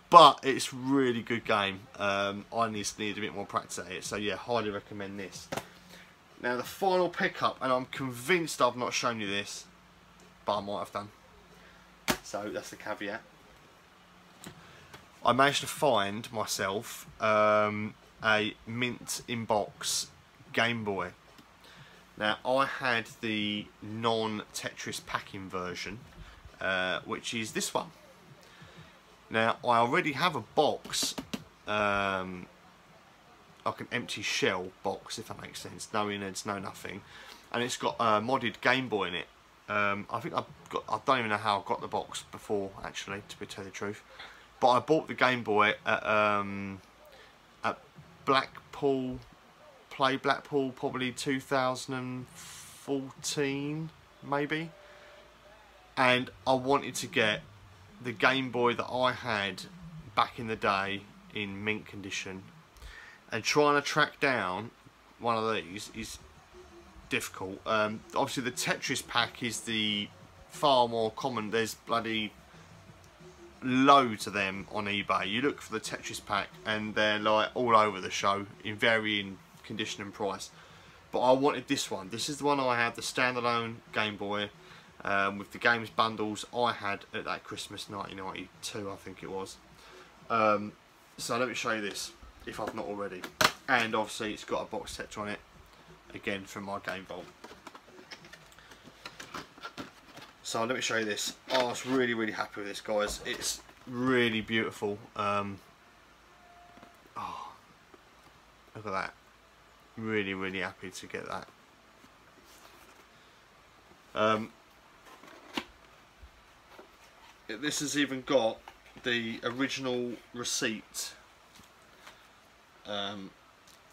but it's a really good game. I need a bit more practice at it, so yeah, highly recommend this. Now the final pickup, and I'm convinced I've not shown you this, but I might have done. So that's the caveat. I managed to find myself a mint in box Game Boy. Now I had the non-Tetris packing version, which is this one. Now I already have a box, like an empty shell box, if that makes sense. No innards, no nothing, and it's got a modded Game Boy in it. I think I don't even know how I got the box before, actually, to tell you the truth. But I bought the Game Boy at Blackpool, probably 2014, maybe. And I wanted to get the Game Boy that I had back in the day in mint condition. And trying to track down one of these is difficult. Obviously the Tetris pack is the far more common. There's bloody loads of them on eBay. You look for the Tetris pack and they're like all over the show in varying condition and price. But I wanted this one. This is the one I had, the standalone Game Boy with the games bundles I had at that Christmas 1992, I think it was. So let me show you this, if I've not already. And obviously it's got a box set on it, again from my Game Vault. So let me show you this. I was really happy with this, guys. It's really beautiful. Oh, look at that. Really happy to get that. This has even got the original receipt.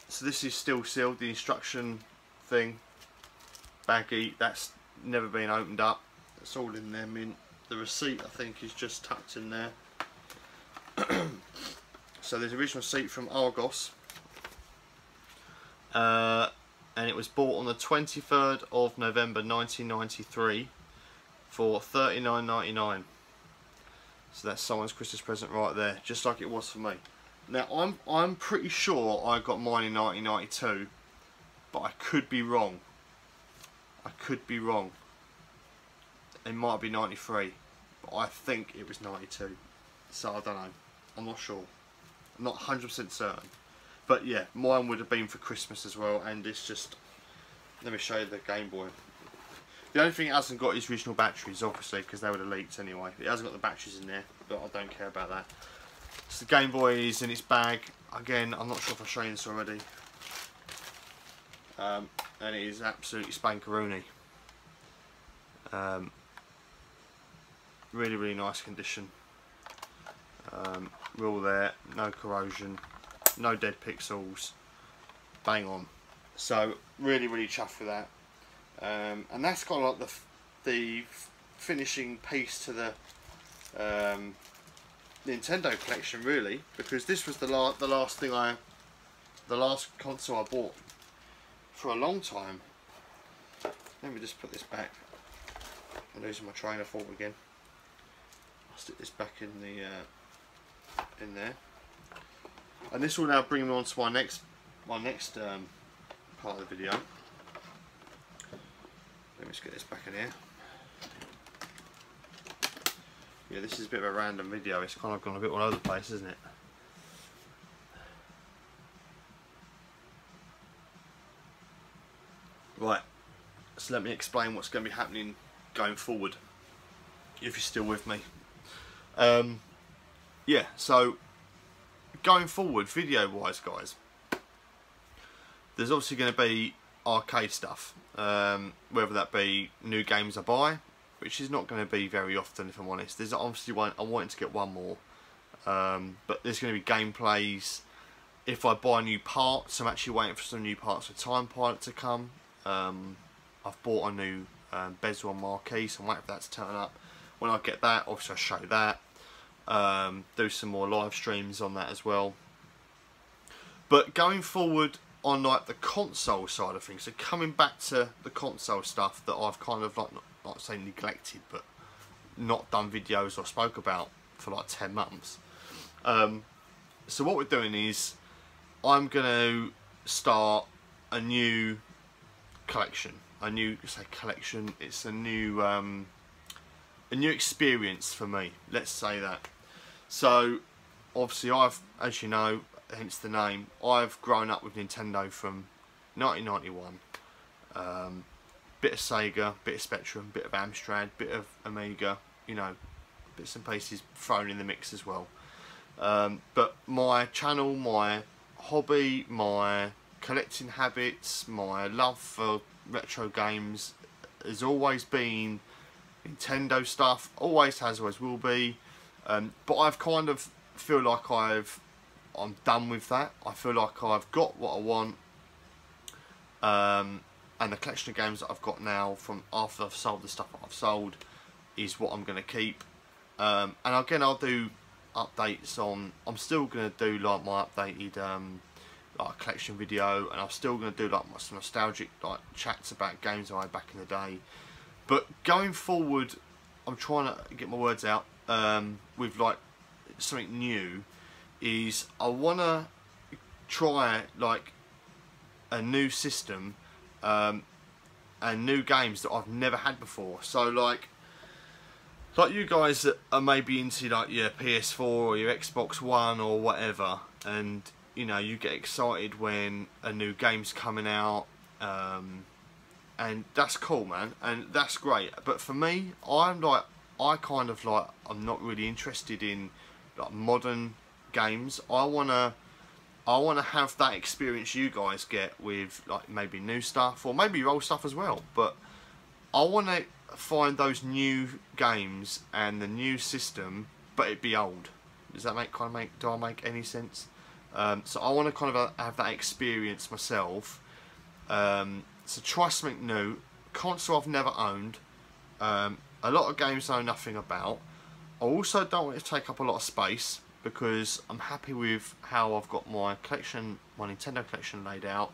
So this is still sealed, the instruction thing, baggy, that's never been opened up. It's all in there mint. The receipt, I think, is just tucked in there. So there's the original receipt from Argos. And it was bought on the 23rd of November 1993 for $39.99. So that's someone's Christmas present right there, just like it was for me. Now I'm pretty sure I got mine in 1992, but I could be wrong. I could be wrong. It might be 93, but I think it was 92. So I don't know. I'm not sure. I'm not 100% certain. But yeah, mine would have been for Christmas as well, and it's just... Let me show you the Game Boy. The only thing it hasn't got is original batteries, obviously, because they would have leaked anyway. It hasn't got the batteries in there, but I don't care about that. So the Game Boy is in its bag. Again, I'm not sure if I've shown you this already. And it is absolutely spankaroony. Really nice condition. Real there, no corrosion, no dead pixels, bang on. So really chuffed with that. And that's kind of like the finishing piece to the Nintendo collection, really, because this was the last console I bought for a long time. Let me just put this back. I'm losing my train of thought again. I'll stick this back in the in there, and this will now bring me on to my next part of the video. Let me just get this back in here. Yeah, this is a bit of a random video. It's kind of gone a bit all over the place, isn't it? Right, so let me explain what's going to be happening going forward, if you're still with me. Yeah, so going forward, video wise, guys, there's obviously going to be arcade stuff, whether that be new games I buy, which is not going to be very often, if I'm honest. There's obviously one, I'm wanting to get one more, but there's going to be gameplays. If I buy new parts, I'm actually waiting for some new parts for Time Pilot to come. I've bought a new bezel and marquee, so I'm waiting for that to turn up. When I get that, obviously I'll show that. Do some more live streams on that as well. But going forward on like the console side of things, so coming back to the console stuff that I've kind of like not saying neglected, but not done videos or spoke about for like 10 months. So what we're doing is I'm going to start a new collection. It's a new experience for me, let's say that. So obviously I've, as you know, hence the name, I've grown up with Nintendo from 1991. Bit of Sega, bit of Spectrum, bit of Amstrad, bit of Amiga, you know, bits and pieces thrown in the mix as well. But my channel, my hobby, my collecting habits, my love for retro games has always been Nintendo stuff, always has, always will be. But I've kind of feel like I'm done with that. I feel like I've got what I want, and the collection of games that I've got now from after I've sold the stuff that I've sold is what I'm going to keep. And again, I'll do updates on. I'm still going to do like my updated like collection video, and I'm still going to do like some nostalgic like chats about games I had back in the day. But going forward, I'm trying to get my words out with like something new. Is I want to try like a new system and new games that I've never had before. So like you guys that are maybe into like your PS4 or your Xbox One or whatever, and you know, you get excited when a new game's coming out, and that's cool, man, and that's great. But for me, I'm not really interested in like modern games. I wanna have that experience you guys get with like maybe new stuff or maybe old stuff as well. But I want to find those new games and the new system, but it be old. Does that do I make any sense? So I want to kind of have that experience myself. So try something new. Console I've never owned. A lot of games I know nothing about. I also don't want it to take up a lot of space, because I'm happy with how I've got my collection, my Nintendo collection laid out.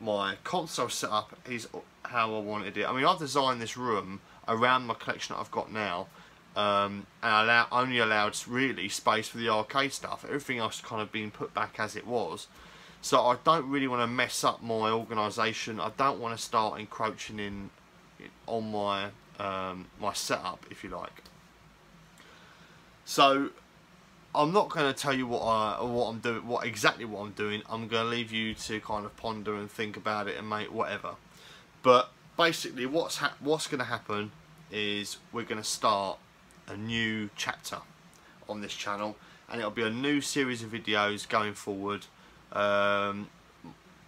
My console setup is how I wanted it. I mean, I've designed this room around my collection that I've got now, and only allowed really space for the arcade stuff. Everything else kind of been put back as it was. So I don't really want to mess up my organisation. I don't want to start encroaching in on my my setup, if you like. So I'm not going to tell you exactly what I'm doing. I'm going to leave you to kind of ponder and think about it and make whatever. But basically, what's going to happen is we're going to start a new chapter on this channel, and it'll be a new series of videos going forward. And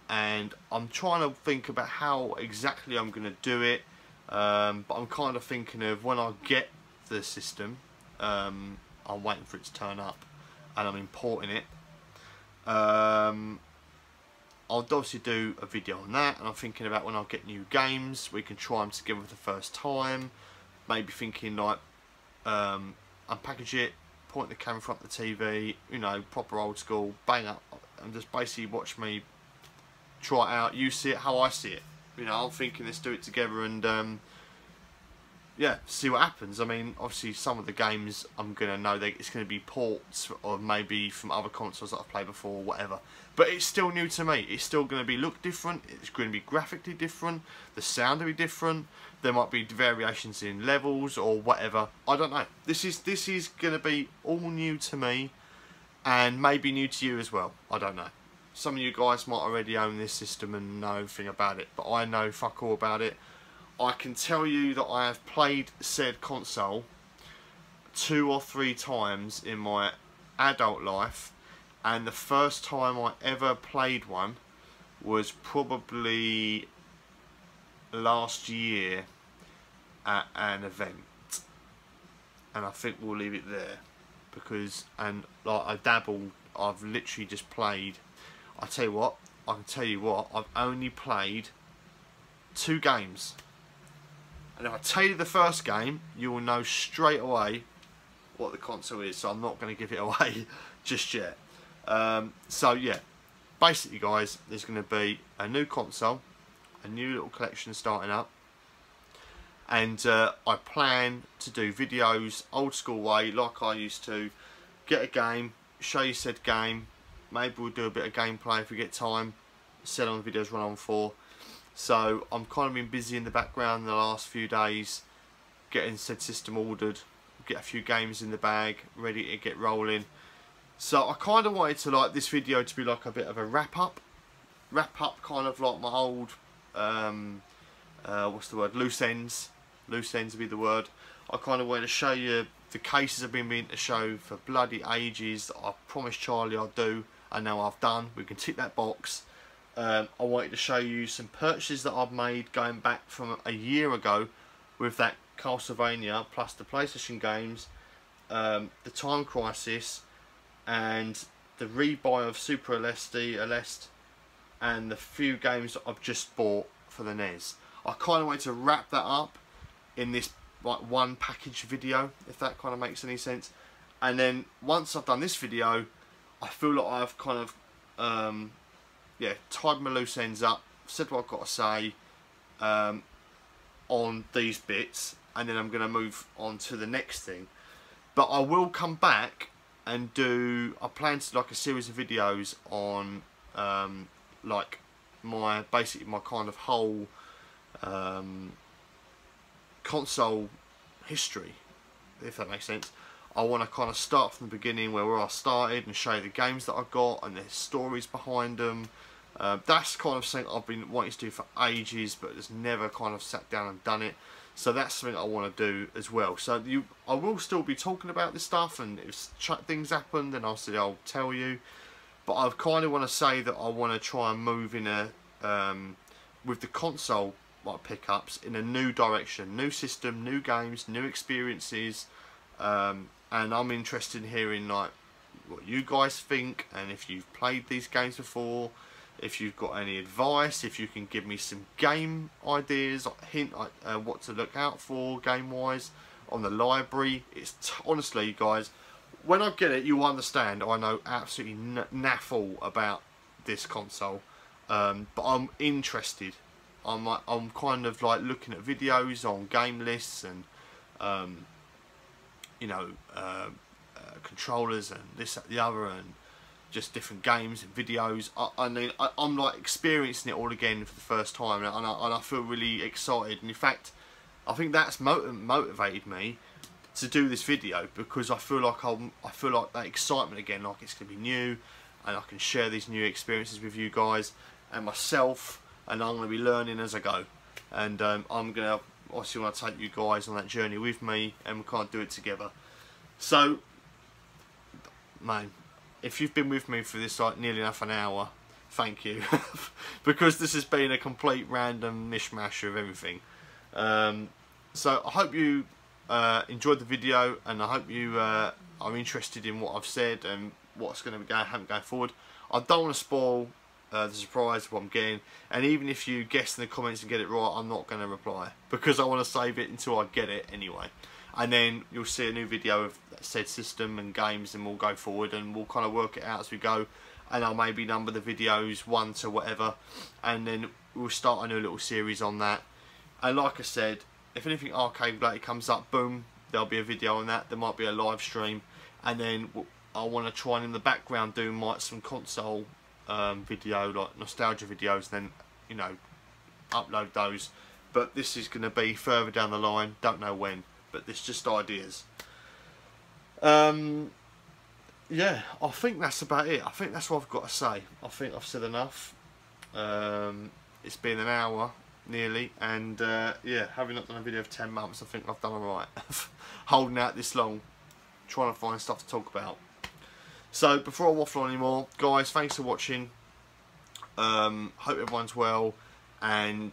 I'm trying to think about how exactly I'm going to do it. But I'm kind of thinking of when I get the system. I'm waiting for it to turn up, and I'm importing it. I'll obviously do a video on that, and I'm thinking about when I get new games, we can try them together for the first time. Maybe thinking like unpackage it, point the camera in front of the TV, you know, proper old school, bang up, and just basically watch me try it out. You see it how I see it. You know, I'm thinking let's do it together and yeah, see what happens. I mean, obviously some of the games I'm going to know that it's going to be ports or maybe from other consoles that I've played before or whatever. But it's still new to me. It's still going to look different. It's going to be graphically different. The sound will be different. There might be variations in levels or whatever. I don't know. This is going to be all new to me, and maybe new to you as well. I don't know. Some of you guys might already own this system and know everything about it, but I know fuck all about it. I can tell you that I have played said console 2 or 3 times in my adult life, and the first time I ever played one was probably last year at an event, and I think we'll leave it there, because like I dabbled, I've literally just played. I can tell you what, I've only played 2 games. And if I tell you the first game, you will know straight away what the console is. So I'm not going to give it away just yet. So yeah, basically guys, there's going to be a new console, a new little collection starting up. And I plan to do videos old school way, like I used to. Get a game, show you said game. Maybe we'll do a bit of gameplay if we get time. Set on videos run on for. So I'm kind of been busy in the background the last few days, getting said system ordered, get a few games in the bag, ready to get rolling. So I kind of wanted to like this video to be like a bit of a wrap up kind of like my old, what's the word, loose ends would be the word. I kind of wanted to show you the cases I've been meaning to show for bloody ages that I promised Charlie I'd do, and now I've done. We can tick that box. I wanted to show you some purchases that I've made going back from a year ago with that Castlevania plus the PlayStation games, the Time Crisis, and the rebuy of Super Aleste, and the few games that I've just bought for the NES. I kind of want to wrap that up in this like one package video, if that kind of makes any sense. And then once I've done this video, I feel like I've kind of yeah, tied my loose ends up, said what I've got to say on these bits, and then I'm going to move on to the next thing. But I will come back and I plan to do like a series of videos on like basically my kind of whole console history, if that makes sense. I want to kind of start from the beginning where I started and show you the games that I got and the stories behind them. That's kind of something I've been wanting to do for ages, but just never kind of sat down and done it. So that's something I want to do as well. So I will still be talking about this stuff, and if things happen, then I'll tell you. But I kind of want to say that I want to try and move in a with the console like pickups in a new direction, new system, new games, new experiences, and I'm interested in hearing like what you guys think, and if you've played these games before, if you've got any advice, if you can give me some game ideas, hint what to look out for game wise on the library. It's honestly, guys, when I get it, you'll understand I know absolutely naffle about this console, but I'm interested. I'm kind of like looking at videos on game lists and you know, controllers and this, that, the other, and just different games and videos. I mean, I'm like experiencing it all again for the first time, and I feel really excited. And in fact, I think that's motivated me to do this video, because I feel like that excitement again, like it's gonna be new, and I can share these new experiences with you guys and myself, and I'm gonna be learning as I go. And I'm gonna obviously want to take you guys on that journey with me, and we can't do it together. So, man, if you've been with me for this like nearly enough an hour, thank you. Because this has been a complete random mishmash of everything. So I hope you enjoyed the video, and I hope you are interested in what I've said and what's going to be happening going forward. I don't want to spoil the surprise of what I'm getting, and even if you guess in the comments and get it right, I'm not going to reply, because I want to save it until I get it anyway. And then you'll see a new video of said system and games, and we'll go forward and we'll kind of work it out as we go, and I'll maybe number the videos 1 to whatever, and then we'll start a new little series on that. And like I said, if anything arcade related comes up, boom, there'll be a video on that. There might be a live stream, and then I want to try and in the background do some console video, like nostalgia videos, then, you know, upload those. But this is going to be further down the line, don't know when, but it's just ideas. Yeah, I think that's about it. I think that's what I've got to say. I think I've said enough. It's been an hour nearly, and yeah, having not done a video for 10 months, I think I've done alright. Holding out this long, trying to find stuff to talk about. So before I waffle on anymore, guys, thanks for watching. Hope everyone's well, and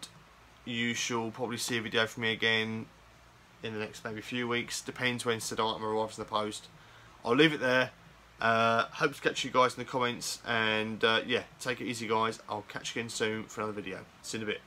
you shall probably see a video from me again in the next maybe few weeks. Depends when said item arrives in the post. I'll leave it there. Hope to catch you guys in the comments, and yeah, take it easy, guys. I'll catch you again soon for another video. See you in a bit.